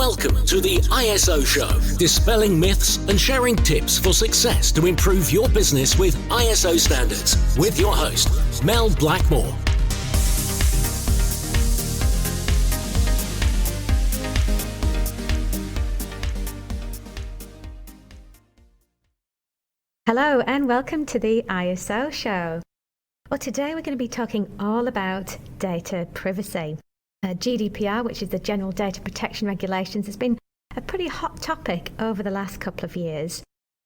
Welcome to the ISO Show, dispelling myths and sharing tips for success to improve your business with ISO standards, with your host, Mel Blackmore. Hello and welcome to the ISO Show. Well, today we're going to be talking all about data privacy. GDPR, which is the General Data Protection Regulations, has been a pretty hot topic over the last couple of years.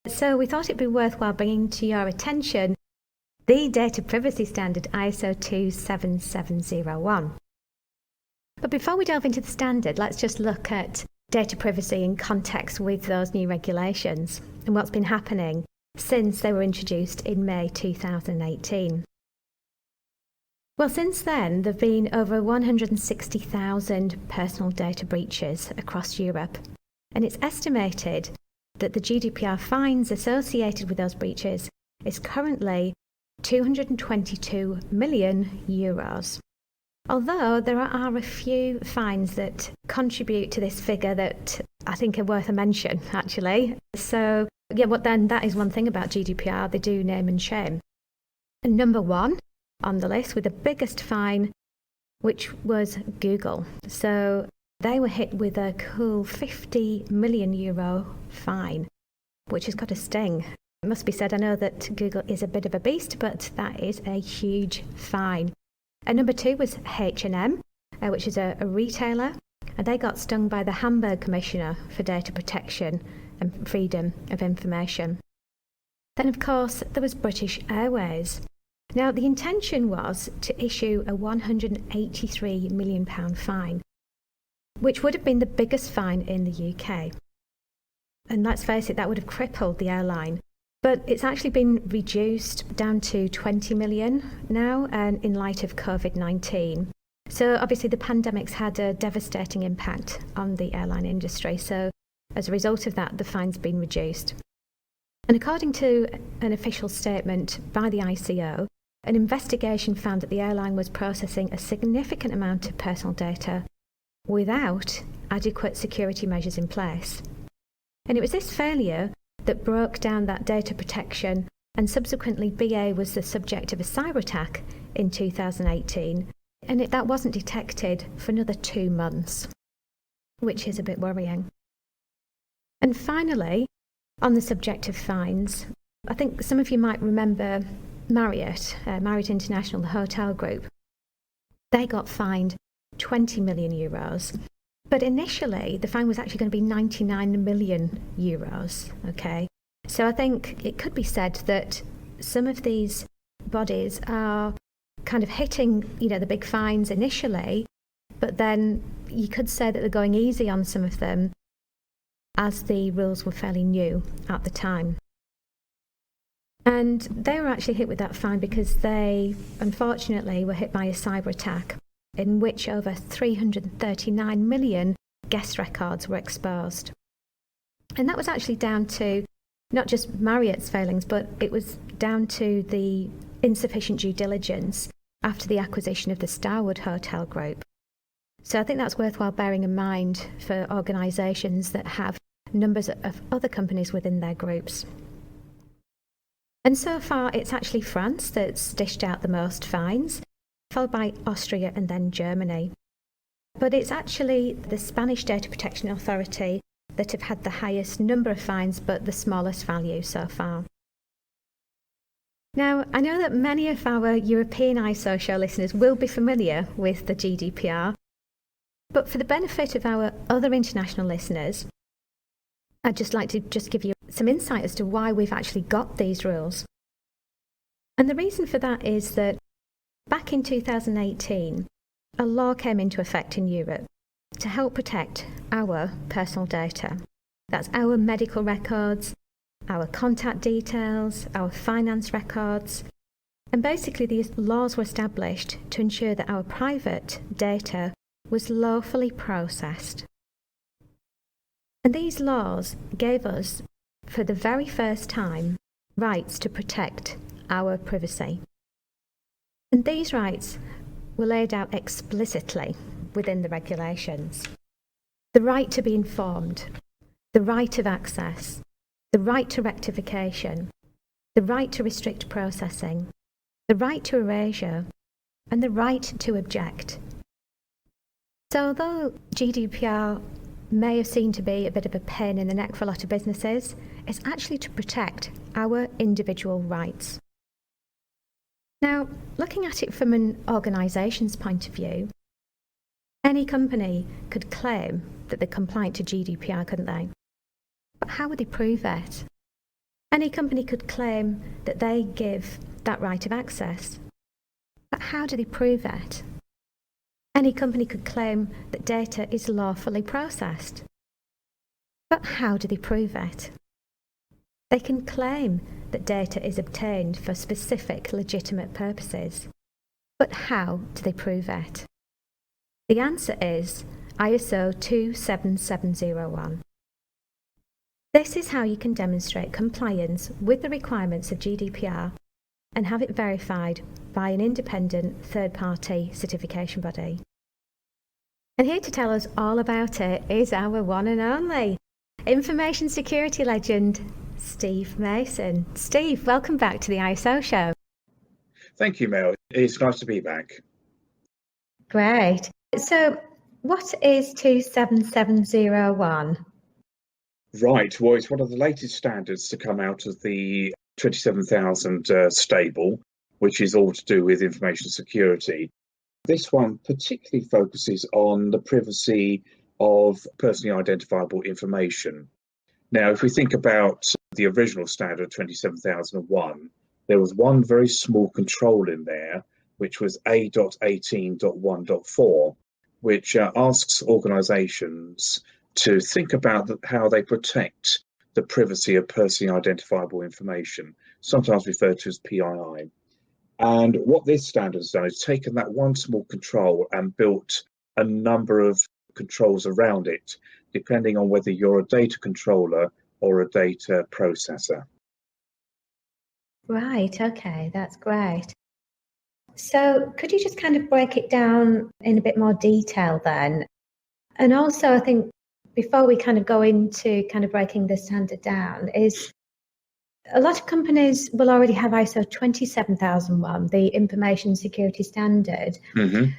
So we thought it'd be worthwhile bringing to your attention the data privacy standard ISO 27701. But before we delve into the standard, let's just look at data privacy in context with those new regulations and what's been happening since they were introduced in May 2018. Well, since then, there have been over 160,000 personal data breaches across Europe, and it's estimated that the GDPR fines associated with those breaches is currently €222 million. Although there are a few fines that contribute to this figure that I think are worth a mention, actually. So, that is one thing about GDPR, they do name and shame. And number one on the list with the biggest fine, which was Google. So they were hit with a cool €50 million fine, which has got a sting. It must be said, I know that Google is a bit of a beast, but that is a huge fine. And number two was H&M, which is a retailer, and they got stung by the Hamburg Commissioner for Data Protection and Freedom of Information. Then, of course, there was British Airways. Now, the intention was to issue a £183 million fine, which would have been the biggest fine in the UK. And let's face it, that would have crippled the airline. But it's actually been reduced down to 20 million now, and in light of COVID-19. So obviously the pandemic's had a devastating impact on the airline industry. So as a result of that, the fine's been reduced. And according to an official statement by the ICO, an investigation found that the airline was processing a significant amount of personal data without adequate security measures in place. And it was this failure that broke down that data protection, and subsequently BA was the subject of a cyber attack in 2018, and that wasn't detected for another 2 months, which is a bit worrying. And finally, on the subject of fines, I think some of you might remember Marriott International, the hotel group. They got fined €20 million. But initially, the fine was actually going to be €99 million. Okay, so I think it could be said that some of these bodies are kind of hitting, the big fines initially, but then you could say that they're going easy on some of them as the rules were fairly new at the time. And they were actually hit with that fine because they, unfortunately, were hit by a cyber attack in which over 339 million guest records were exposed. And that was actually down to not just Marriott's failings, but it was down to the insufficient due diligence after the acquisition of the Starwood Hotel Group. So I think that's worthwhile bearing in mind for organisations that have numbers of other companies within their groups. And so far, it's actually France that's dished out the most fines, followed by Austria and then Germany. But it's actually the Spanish Data Protection Authority that have had the highest number of fines, but the smallest value so far. Now, I know that many of our European ISO show listeners will be familiar with the GDPR, but for the benefit of our other international listeners, I'd just like to give you some insight as to why we've actually got these rules. And the reason for that is that back in 2018, a law came into effect in Europe to help protect our personal data. That's our medical records, our contact details, our finance records. And basically these laws were established to ensure that our private data was lawfully processed. And these laws gave us, for the very first time, rights to protect our privacy. And these rights were laid out explicitly within the regulations. the right to be informed, the right of access, the right to rectification, the right to restrict processing, the right to erasure, and the right to object. So although GDPR may have seemed to be a bit of a pain in the neck for a lot of businesses, it's actually to protect our individual rights. Now, looking at it from an organisation's point of view, any company could claim that they're compliant to GDPR, couldn't they? But how would they prove it? Any company could claim that they give that right of access. But how do they prove it? Any company could claim that data is lawfully processed. But how do they prove it? They can claim that data is obtained for specific legitimate purposes. But how do they prove it? The answer is ISO 27701. This is how you can demonstrate compliance with the requirements of GDPR and have it verified by an independent third-party certification body. And here to tell us all about it is our one and only information security legend, Steve Mason. Steve, welcome back to the ISO show. Thank you, Mel. It's nice to be back. Great. So what is 27701? Right. Well, it's one of the latest standards to come out of the 27000 stable, which is all to do with information security. This one particularly focuses on the privacy of personally identifiable information. Now, if we think about the original standard 27001, there was one very small control in there, which was A.18.1.4, which asks organizations to think about how they protect the privacy of personally identifiable information, sometimes referred to as PII. And what this standard has done is taken that one small control and built a number of controls around it, depending on whether you're a data controller or a data processor. Right, okay, that's great. So could you just kind of break it down in a bit more detail then? And also, I think before we kind of go into kind of breaking the standard down, is a lot of companies will already have ISO 27001, the information security standard. Mm-hmm.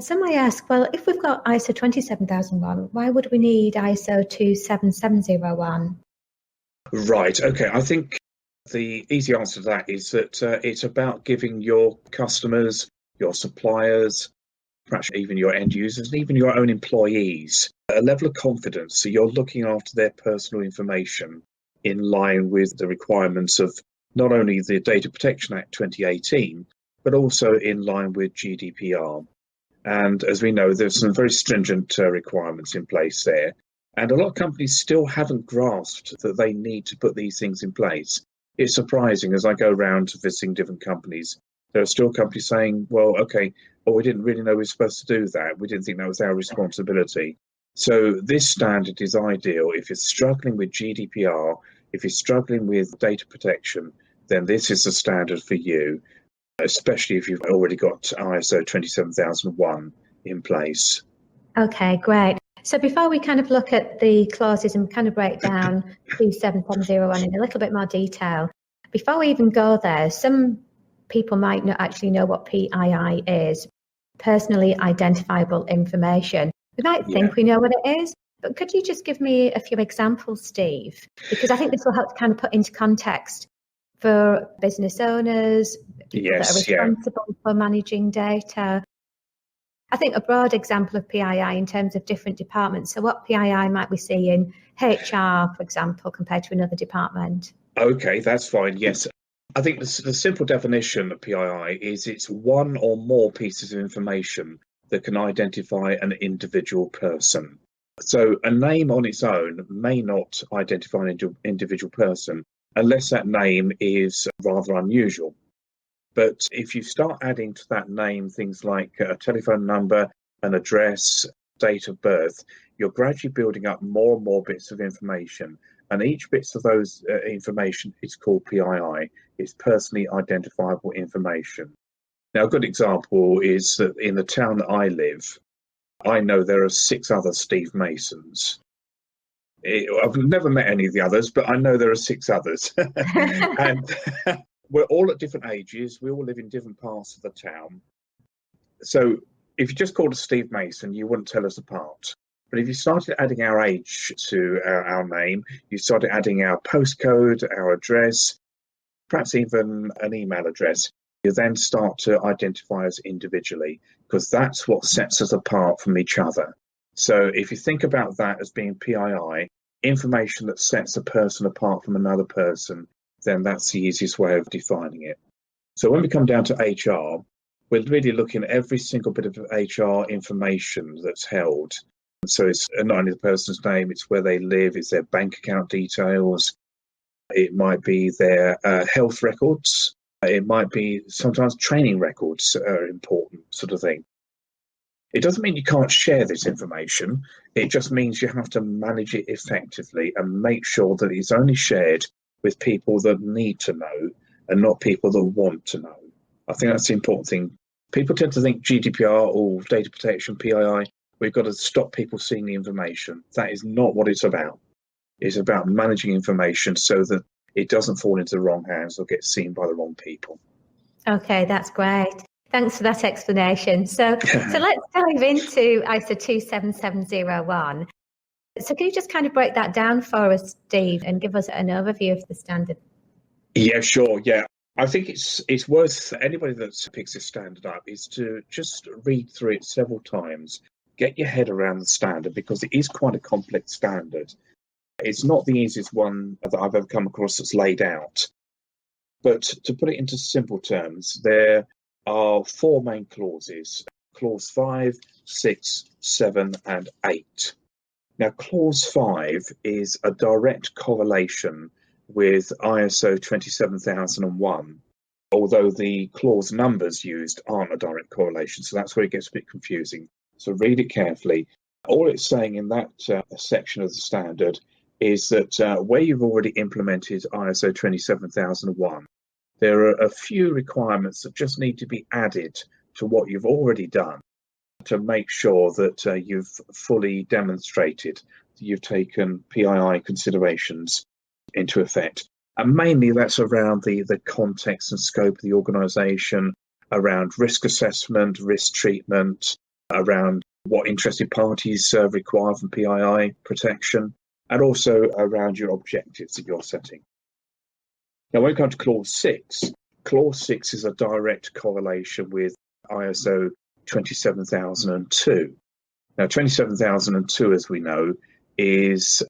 Some may ask, well, if we've got ISO 27001, why would we need ISO 27701? Right, okay. I think the easy answer to that is that it's about giving your customers, your suppliers, perhaps even your end users, and even your own employees, a level of confidence so you're looking after their personal information in line with the requirements of not only the Data Protection Act 2018, but also in line with GDPR. And as we know, there's some very stringent requirements in place there. And a lot of companies still haven't grasped that they need to put these things in place. It's surprising as I go around visiting different companies, there are still companies saying, well, okay, we didn't really know we were supposed to do that. We didn't think that was our responsibility. So this standard is ideal. If you're struggling with GDPR, if you're struggling with data protection, then this is the standard for you, especially if you've already got ISO 27001 in place. Okay, great. So before we kind of look at the clauses and kind of break down 27701 in a little bit more detail, before we even go there, some people might not actually know what PII is, personally identifiable information. We might think we know what it is, but could you just give me a few examples, Steve? Because I think this will help to kind of put into context for business owners, people that are responsible for managing data. I think a broad example of PII in terms of different departments. So what PII might we see in HR, for example, compared to another department? Okay, that's fine. Yes. I think the simple definition of PII is it's one or more pieces of information that can identify an individual person. So a name on its own may not identify an individual person unless that name is rather unusual. But if you start adding to that name things like a telephone number, an address, date of birth, you're gradually building up more and more bits of information. And each bit of those information is called PII. It's personally identifiable information. Now, a good example is that in the town that I live, I know there are 6 other Steve Masons. I've never met any of the others, but I know there are 6 others. And we're all at different ages. We all live in different parts of the town. So if you just called us Steve Mason, you wouldn't tell us apart. But if you started adding our age to our name, you started adding our postcode, our address, perhaps even an email address, you then start to identify us individually, because that's what sets us apart from each other. So if you think about that as being PII, information that sets a person apart from another person, then that's the easiest way of defining it. So when we come down to HR, we're really looking at every single bit of HR information that's held. So it's not only the person's name, it's where they live, it's their bank account details, it might be their health records, it might be sometimes training records are important sort of thing. It doesn't mean you can't share this information. It just means you have to manage it effectively and make sure that it's only shared with people that need to know and not people that want to know. I think that's the important thing. People tend to think GDPR or data protection, PII, we've got to stop people seeing the information. That is not what it's about. It's about managing information so that it doesn't fall into the wrong hands or get seen by the wrong people. Okay, that's great. Thanks for that explanation. So let's dive into ISO 27701. So can you just kind of break that down for us, Steve, and give us an overview of the standard? Yeah, sure. Yeah. I think it's worth anybody that picks this standard up is to just read through it several times, get your head around the standard, because it is quite a complex standard. It's not the easiest one that I've ever come across that's laid out. But to put it into simple terms, there are 4 main clauses: clause 5, 6, 7, and 8. Now, clause 5 is a direct correlation with ISO 27001, although the clause numbers used aren't a direct correlation, so that's where it gets a bit confusing. So read it carefully. All it's saying in that section of the standard is that where you've already implemented ISO 27001, there are a few requirements that just need to be added to what you've already done to make sure that you've fully demonstrated that you've taken PII considerations into effect. And mainly that's around the context and scope of the organisation, around risk assessment, risk treatment, around what interested parties require from PII protection, and also around your objectives that you're setting. Now, when we come to clause 6 is a direct correlation with ISO 27002. Now, 27002, as we know, is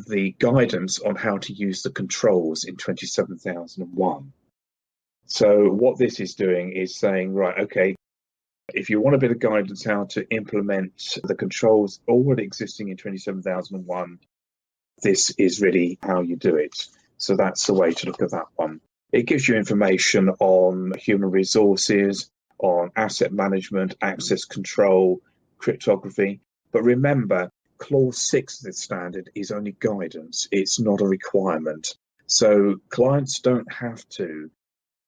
the guidance on how to use the controls in 27001. So what this is doing is saying, right, okay, if you want a bit of guidance how to implement the controls already existing in 27001, this is really how you do it. So that's the way to look at that one. It gives you information on human resources, on asset management, access control, cryptography. But remember, clause 6 of this standard is only guidance. It's not a requirement. So clients don't have to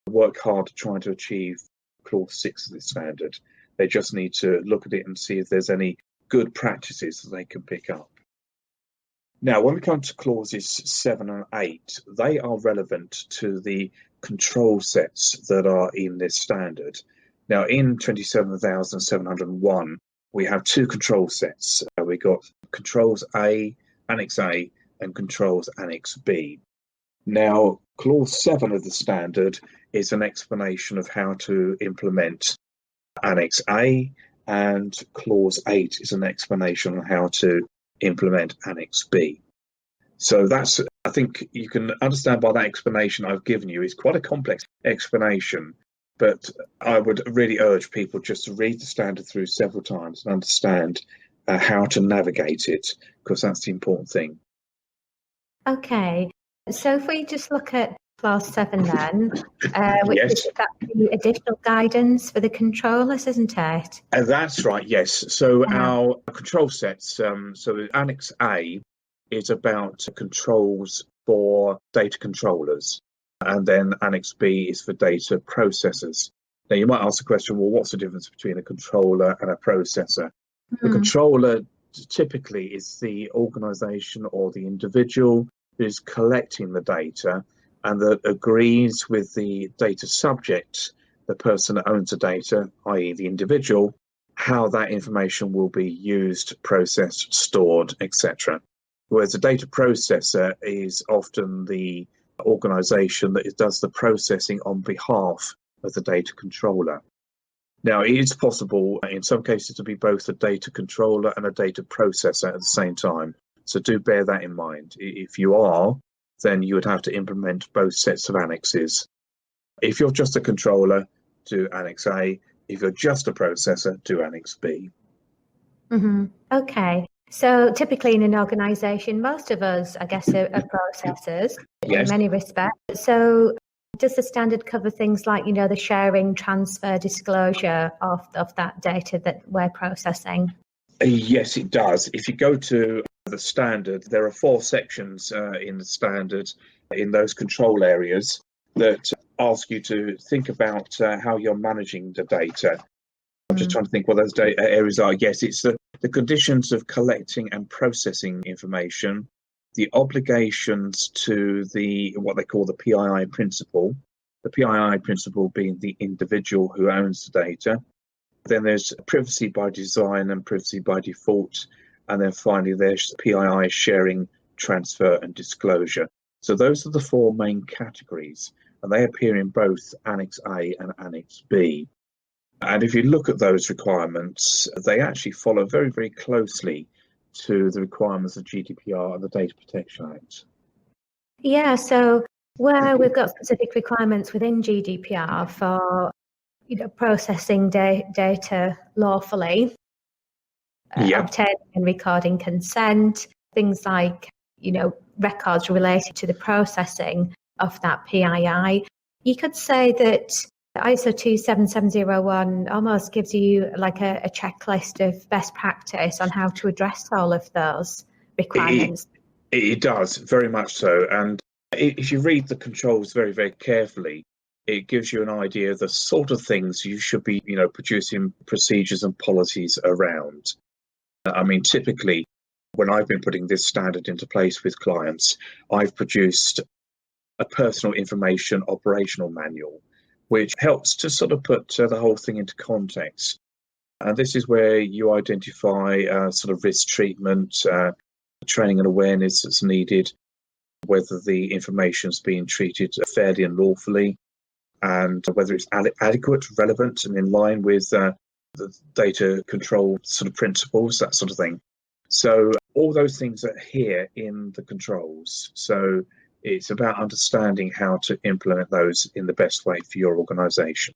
work hard trying to achieve clause 6 of this standard. They just need to look at it and see if there's any good practices that they can pick up. Now, when we come to clauses 7 and 8, they are relevant to the control sets that are in this standard. Now, in 27701, we have 2 control sets. We've got controls A, Annex A, and controls Annex B. Now, clause 7 of the standard is an explanation of how to implement Annex A, and clause 8 is an explanation on how to implement Annex B. So that's, I think you can understand by that explanation I've given you, it's quite a complex explanation, but I would really urge people just to read the standard through several times and understand how to navigate it, because that's the important thing. Okay, so if we just look at clause 7 then, which Yes. is the additional guidance for the controllers, isn't it? That's right, yes. So our control sets, so Annex A is about controls for data controllers, and then Annex B is for data processors. Now, you might ask the question, well, what's the difference between a controller and a processor? The Mm. controller typically is the organization or the individual who's collecting the data and that agrees with the data subject, the person that owns the data, i.e. the individual, how that information will be used, processed, stored, etc. Whereas the data processor is often the organization that does the processing on behalf of the data controller. Now, it is possible in some cases to be both a data controller and a data processor at the same time. So do bear that in mind. If you are, then you would have to implement both sets of annexes. If you're just a controller, do Annex A. If you're just a processor, do Annex B. Mm-hmm. Okay. So typically in an organisation, most of us, I guess, are processors in Yes. many respects. So does the standard cover things like, the sharing, transfer, disclosure of that data that we're processing? Yes, it does. If you go to the standard, there are 4 sections in the standard in those control areas that ask you to think about how you're managing the data. I'm just trying to think what those data areas are. Yes, it's the conditions of collecting and processing information, the obligations to what they call the PII principle, the PII principle being the individual who owns the data. Then there's privacy by design and privacy by default. And then finally, there's PII sharing, transfer, and disclosure. So those are the 4 main categories, and they appear in both Annex A and Annex B. And if you look at those requirements, they actually follow very, very closely to the requirements of GDPR and the Data Protection Act. Yeah, so where we've got specific requirements within GDPR for processing data lawfully, obtaining and recording consent, things like records related to the processing of that PII. You could say that ISO 27701 almost gives you like a checklist of best practice on how to address all of those requirements. It does, very much so. And if you read the controls very, very carefully, it gives you an idea of the sort of things you should be, producing procedures and policies around. I mean, typically, when I've been putting this standard into place with clients, I've produced a personal information operational manual, which helps to sort of put the whole thing into context. And this is where you identify sort of risk treatment, training and awareness that's needed, whether the information's being treated fairly and lawfully, and whether it's adequate, relevant, and in line with the data control sort of principles, that sort of thing. So all those things are here in the controls. So it's about understanding how to implement those in the best way for your organisation.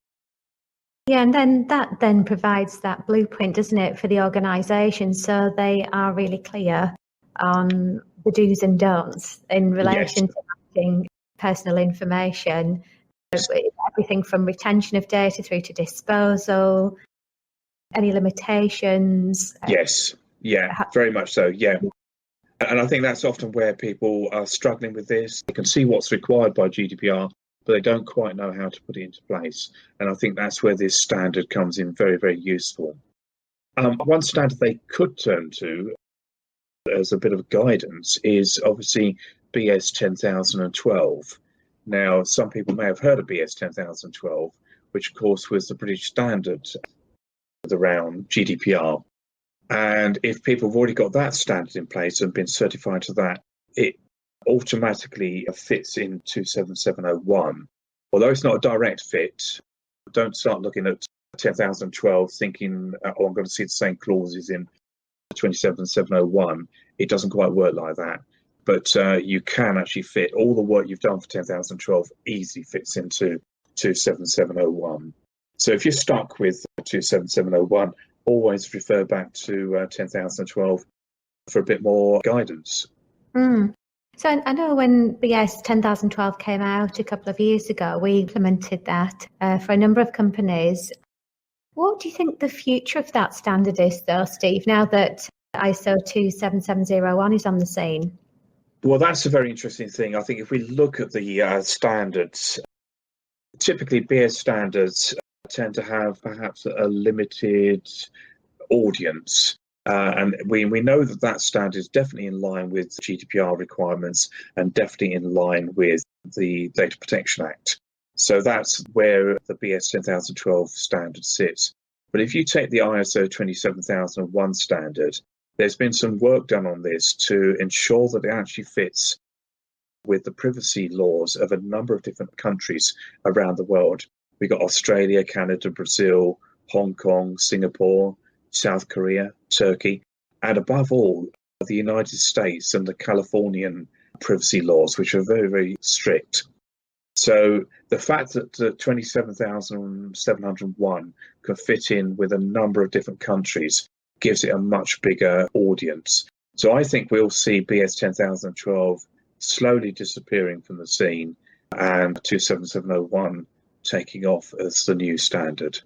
Yeah, and then that then provides that blueprint, doesn't it, for the organisation, so they are really clear on the do's and don'ts in relation to managing personal information, everything from retention of data through to disposal, any limitations. Yes, yeah, very much so, yeah. And I think that's often where people are struggling with this. They can see what's required by GDPR, but they don't quite know how to put it into place. And I think that's where this standard comes in very, very useful. One standard they could turn to as a bit of guidance is obviously BS 10012. Now, some people may have heard of BS 10012, which of course was the British standard around GDPR. And if people have already got that standard in place and been certified to that, it automatically fits in 27701. Although it's not a direct fit, don't start looking at 10012 thinking, oh, I'm going to see the same clauses in 27701. It doesn't quite work like that. But you can actually fit all the work you've done for 10012 easily fits into 27701. So if you're stuck with 27701, always refer back to 10012 for a bit more guidance. So I know when BS 10012 came out a couple of years ago, we implemented that for a number of companies. What do you think the future of that standard is, though, Steve, now that ISO 27701 is on the scene? Well, that's a very interesting thing. I think if we look at the standards, typically BS standards tend to have perhaps a limited audience. And we know that that standard is definitely in line with GDPR requirements and definitely in line with the Data Protection Act. So that's where the BS 10012 standard sits. But if you take the ISO 27001 standard, there's been some work done on this to ensure that it actually fits with the privacy laws of a number of different countries around the world. We've got Australia, Canada, Brazil, Hong Kong, Singapore, South Korea, Turkey, and above all, the United States and the Californian privacy laws, which are very, very strict. So the fact that the 27701 can fit in with a number of different countries gives it a much bigger audience. So I think we'll see BS 10012 slowly disappearing from the scene and 27701 taking off as the new standard.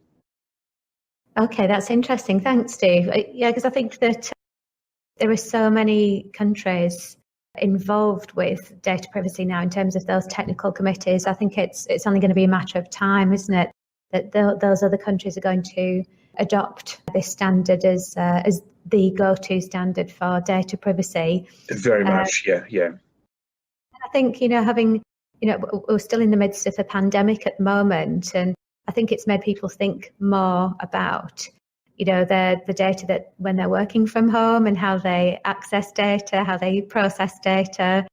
Okay, that's interesting. Thanks, Steve. Yeah, because I think that there are so many countries involved with data privacy now in terms of those technical committees. I think it's only going to be a matter of time, isn't it, that those other countries are going to adopt this standard as the go-to standard for data privacy. Very much, yeah. I think, we're still in the midst of a pandemic at the moment, and I think it's made people think more about the data that when they're working from home and how they access data, how they process data.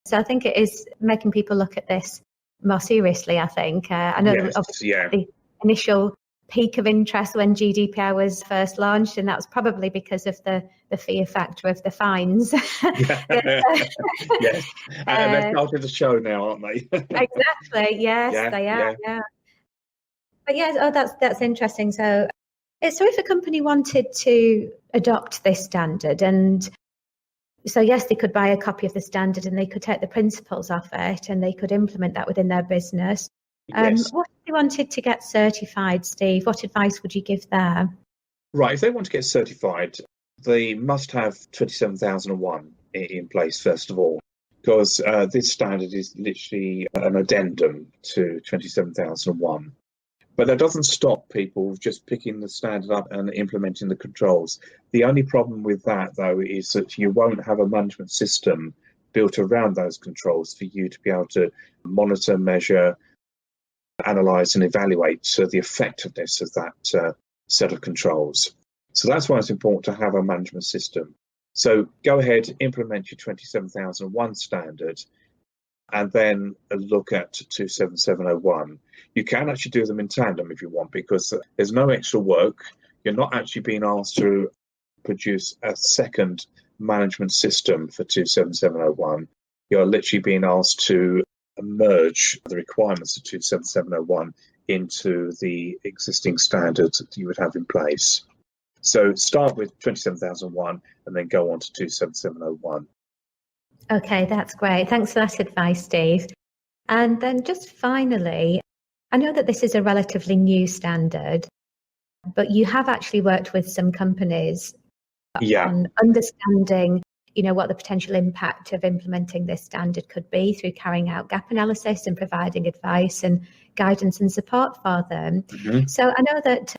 So I think it is making people look at this more seriously, I think. I know the initial peak of interest when GDPR was first launched, and that was probably because of the fear factor of the fines. Yes. And they've started the show now, aren't they? Exactly, yes, they are, yeah. But yeah, that's interesting. So if a company wanted to adopt this standard, and so yes, they could buy a copy of the standard and they could take the principles of it and they could implement that within their business. Yes. What if they wanted to get certified, Steve? What advice would you give there? Right, if they want to get certified, they must have 27001 in place, first of all, because this standard is literally an addendum to 27001. But that doesn't stop people just picking the standard up and implementing the controls. The only problem with that, though, is that you won't have a management system built around those controls for you to be able to monitor, measure, analyze and evaluate the effectiveness of that set of controls. So that's why it's important to have a management system. So go ahead, implement your 27001 standard, and then look at 27701. You can actually do them in tandem if you want, because there's no extra work. You're not actually being asked to produce a second management system for 27701. You're literally being asked to merge the requirements of 27701 into the existing standards that you would have in place. So start with 27001 and then go on to 27701. Okay, that's great. Thanks for that advice, Steve. And then just finally, I know that this is a relatively new standard, but you have actually worked with some companies on understanding, what the potential impact of implementing this standard could be through carrying out gap analysis and providing advice and guidance and support for them. Mm-hmm. So I know that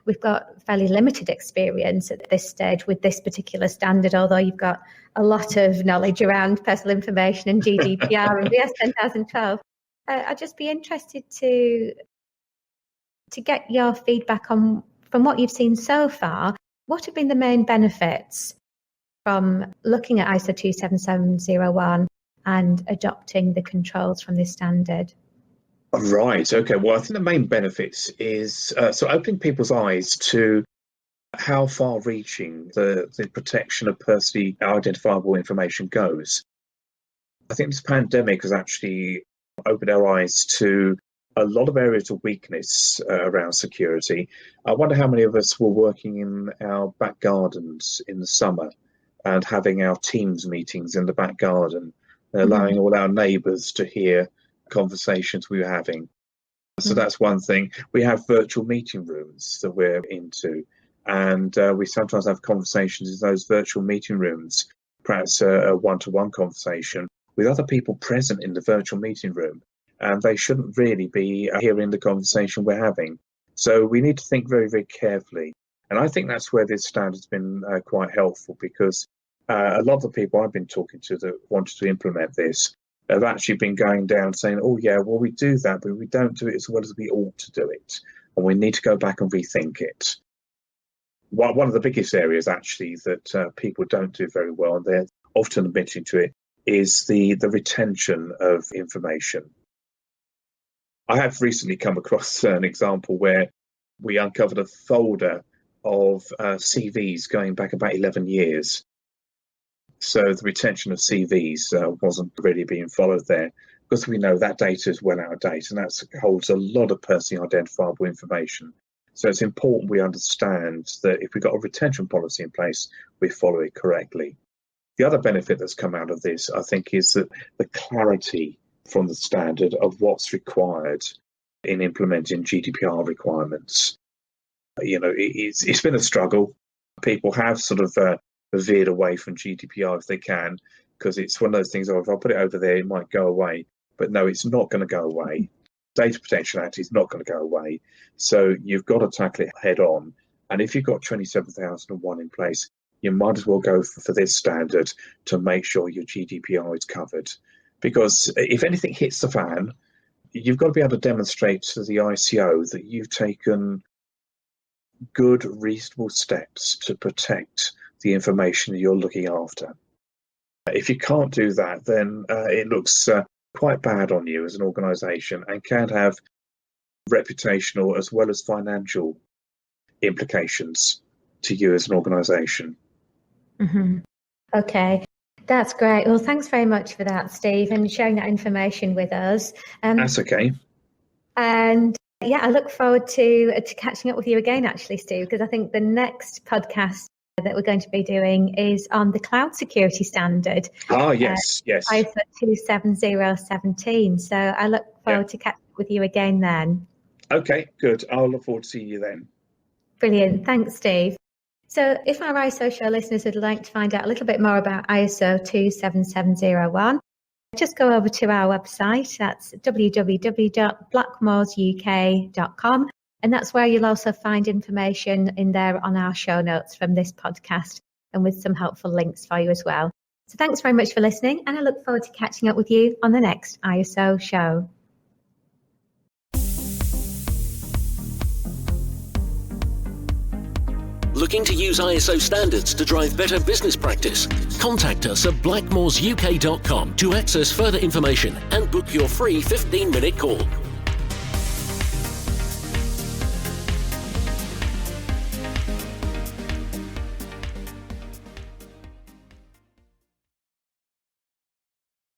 we've got fairly limited experience at this stage with this particular standard, although you've got a lot of knowledge around personal information and GDPR and BS 10012. I'd just be interested to get your feedback on, from what you've seen so far, what have been the main benefits from looking at ISO 27701 and adopting the controls from this standard? Right. Okay. Well, I think the main benefits is opening people's eyes to how far-reaching the protection of personally identifiable information goes. I think this pandemic has actually opened our eyes to a lot of areas of weakness around security. I wonder how many of us were working in our back gardens in the summer and having our Teams meetings in the back garden, allowing all our neighbours to hear conversations we were having. So that's one thing. We have virtual meeting rooms that we're into, and we sometimes have conversations in those virtual meeting rooms, perhaps a one-to-one conversation with other people present in the virtual meeting room, and they shouldn't really be hearing the conversation we're having. So we need to think very, very carefully And I think that's where this standard's been quite helpful, because a lot of the people I've been talking to that wanted to implement this have actually been going down saying, oh, yeah, well, we do that, but we don't do it as well as we ought to do it. And we need to go back and rethink it. One of the biggest areas, actually, that people don't do very well, and they're often admitting to it, is the retention of information. I have recently come across an example where we uncovered a folder of CVs going back about 11 years. So the retention of CVs wasn't really being followed there, because we know that data is well out of date, and that holds a lot of personally identifiable information. So it's important we understand that if we've got a retention policy in place, we follow it correctly. The other benefit that's come out of this, I think, is that the clarity from the standard of what's required in implementing GDPR requirements. It's been a struggle. People have sort of veered away from GDPR if they can, because it's one of those things, if I put it over there, it might go away. But no, it's not going to go away. Data Protection Act is not going to go away. So you've got to tackle it head on. And if you've got 27001 in place, you might as well go for this standard to make sure your GDPR is covered. Because if anything hits the fan, you've got to be able to demonstrate to the ICO that you've taken good, reasonable steps to protect the information that you're looking after. If you can't do that, then it looks quite bad on you as an organisation, and can have reputational as well as financial implications to you as an organisation. Mm-hmm. Okay, that's great. Well, thanks very much for that, Steve, and sharing that information with us. That's okay. And yeah, I look forward to catching up with you again, actually, Steve, because I think the next podcast that we're going to be doing is on the cloud security standard. Yes. ISO 27017. So I look forward to catching up with you again then. Okay, good. I'll look forward to seeing you then. Brilliant. Thanks, Steve. So if our ISO show listeners would like to find out a little bit more about ISO 27701, just go over to our website. That's www.blackmoresuk.com. And that's where you'll also find information in there on our show notes from this podcast, and with some helpful links for you as well. So thanks very much for listening, and I look forward to catching up with you on the next ISO show. Looking to use ISO standards to drive better business practice? Contact us at blackmoresuk.com to access further information and book your free 15-minute call.